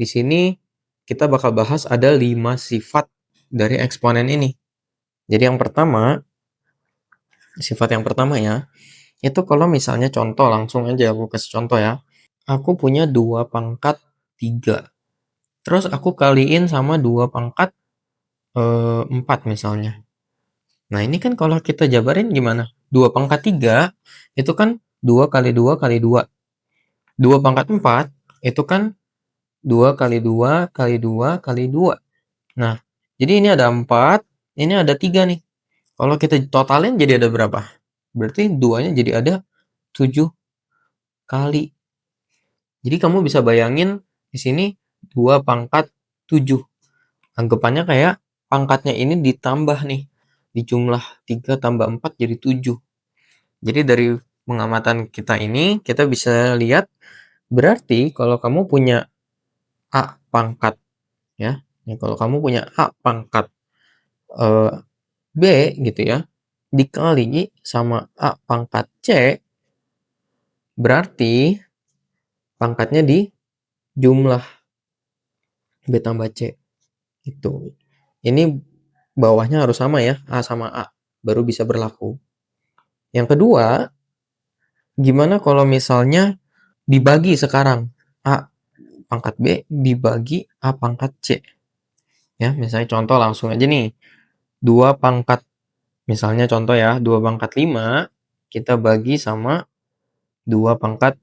di sini kita bakal bahas ada 5 sifat dari eksponen ini. Jadi sifat yang pertama ya, itu kalau misalnya contoh langsung aja aku kasih contoh ya. Aku punya 2 pangkat 3. Terus aku kaliin sama 2 pangkat 4 misalnya. Nah, ini kan kalau kita jabarin gimana? 2 pangkat 3 itu kan 2 kali 2 kali 2. 2 pangkat 4 itu kan 2 kali 2 kali 2 kali 2. Nah, jadi ini ada 4, ini ada 3 nih. Kalau kita totalin jadi ada berapa? Berarti 2-nya jadi ada 7 kali. Jadi kamu bisa bayangin di sini 2 pangkat 7. Anggapannya kayak pangkatnya ini ditambah nih. Di jumlah 3 tambah 4 jadi 7. Jadi dari pengamatan kita ini, kita bisa lihat berarti kalau kamu punya A pangkat ya. Kalau kamu punya A pangkat B gitu ya, dikali sama A pangkat C, berarti pangkatnya di jumlah B tambah C. Itu. Ini bawahnya harus sama ya, A sama A, baru bisa berlaku. Yang kedua, gimana kalau misalnya dibagi sekarang A pangkat B dibagi A pangkat C? Ya, misalnya contoh langsung aja nih. 2 pangkat, misalnya contoh ya, 2 pangkat 5 kita bagi sama 2 pangkat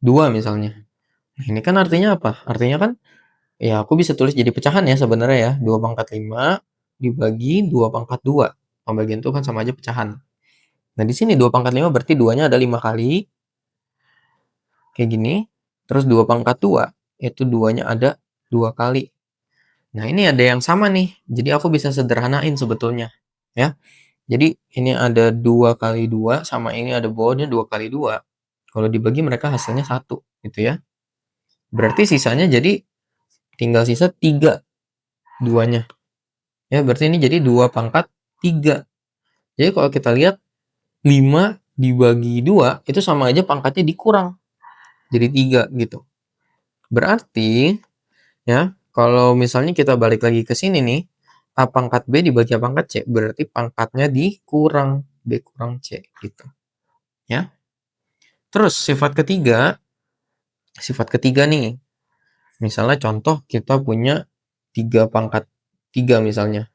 2 misalnya. Nah, ini kan artinya apa? Artinya kan ya aku bisa tulis jadi pecahan ya sebenarnya ya. 2 pangkat 5 dibagi 2 pangkat 2. Pembagian itu kan sama aja pecahan. Nah, di sini 2 pangkat 5 berarti 2-nya ada 5 kali. Kayak gini. Terus 2 pangkat 2 itu 2-nya ada 2 kali. Nah, ini ada yang sama nih. Jadi aku bisa sederhanain sebetulnya. Ya. Jadi ini ada 2 kali 2 sama ini ada bawahnya 2 kali 2. Kalau dibagi mereka hasilnya 1 gitu ya. Berarti sisanya jadi tinggal sisa 3 duanya. Ya, berarti ini jadi 2 pangkat 3. Jadi kalau kita lihat 5 dibagi 2 itu sama aja pangkatnya dikurang. Jadi 3 gitu. Berarti ya, kalau misalnya kita balik lagi ke sini nih, A pangkat B dibagi A pangkat C, berarti pangkatnya dikurang B kurang C gitu. Ya. Terus sifat ketiga nih. Misalnya contoh kita punya 3 pangkat 3 misalnya.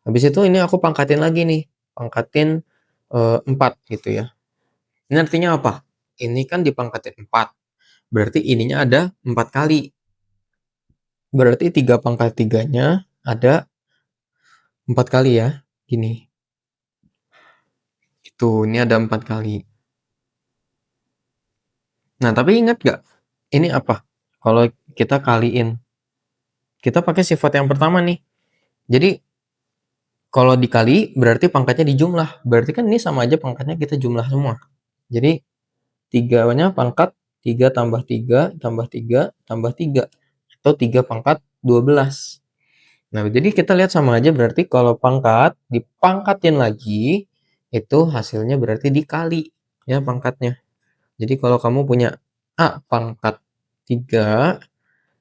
Habis itu ini aku pangkatin lagi nih. Pangkatin 4 gitu ya. Ini artinya apa? Ini kan dipangkatin 4. Berarti ininya ada 4 kali. Berarti 3 pangkat 3-nya ada 4 kali ya. Gini. Itu, ini ada 4 kali. Nah, tapi ingat gak? Ini apa? Kalau kita kaliin. Kita pakai sifat yang pertama nih. Jadi, kalau dikali berarti pangkatnya dijumlah. Berarti kan ini sama aja pangkatnya kita jumlah semua. Jadi 3-nya pangkat 3 tambah 3 tambah 3 tambah 3. Atau 3 pangkat 12. Nah, jadi kita lihat sama aja berarti kalau pangkat dipangkatin lagi, itu hasilnya berarti dikali ya pangkatnya. Jadi kalau kamu punya A pangkat 3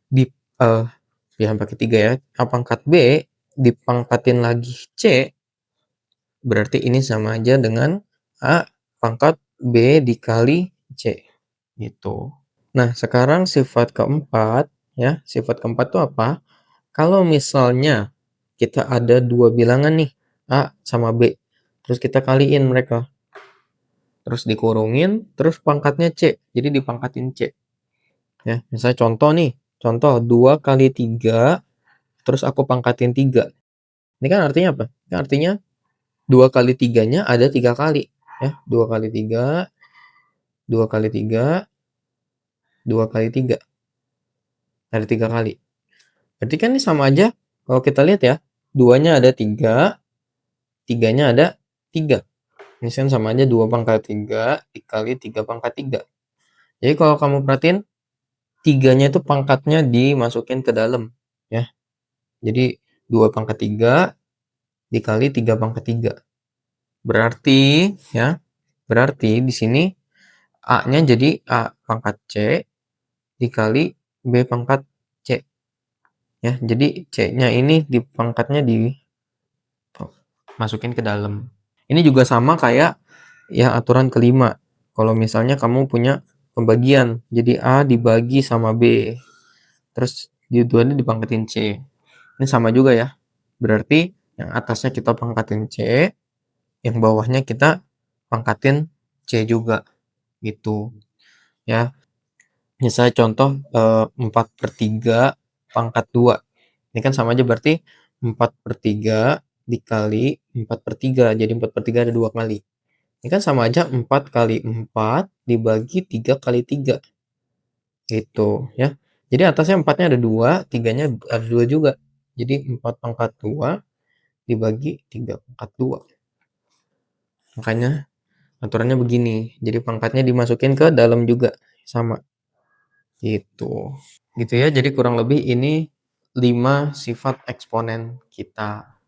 di jangan pakai 3 ya, A pangkat B dipangkatin lagi C, berarti ini sama aja dengan A pangkat B dikali C, gitu. Nah, sekarang sifat keempat, ya, sifat keempat itu apa? Kalau misalnya kita ada 2 bilangan nih, A sama B, terus kita kaliin mereka. Terus dikurungin, terus pangkatnya C, jadi dipangkatin C. Ya, misalnya contoh nih, contoh 2 kali 3, terus aku pangkatin 3. Ini kan artinya apa? Ini artinya 2 kali 3-nya ada 3 kali. Ya, 2 kali 3, 2 kali 3, 2 kali 3. Ada 3 kali. Berarti kan ini sama aja, kalau kita lihat ya, 2-nya ada 3, 3-nya ada 3. Ini kan sama aja 2 pangkat 3 dikali 3 pangkat 3. Jadi kalau kamu perhatiin, 3-nya itu pangkatnya dimasukin ke dalam. Ya. Jadi 2 pangkat 3 dikali 3 pangkat 3. Berarti ya, berarti di sini A-nya jadi A pangkat C dikali B pangkat C. ya. Jadi C-nya ini pangkatnya masukin ke dalam. Ini juga sama kayak ya aturan kelima. Kalau misalnya kamu punya pembagian, jadi A dibagi sama B, terus dua-duanya dipangkatin C. Ini sama juga ya. Berarti yang atasnya kita pangkatin C, yang bawahnya kita pangkatin C juga gitu ya. Misalnya contoh 4/3 pangkat 2. Ini kan sama aja berarti 4/3 dikali 4/3. Jadi 4/3 ada 2 kali. Ini kan sama aja 4 kali 4 dibagi 3 kali 3. Gitu ya. Jadi atasnya 4-nya ada 2, 3-nya ada 2 juga. Jadi 4/2 dibagi 3/2. Makanya aturannya begini. Jadi pangkatnya dimasukin ke dalam juga. Sama. Gitu. Gitu ya. Jadi kurang lebih ini 5 sifat eksponen kita.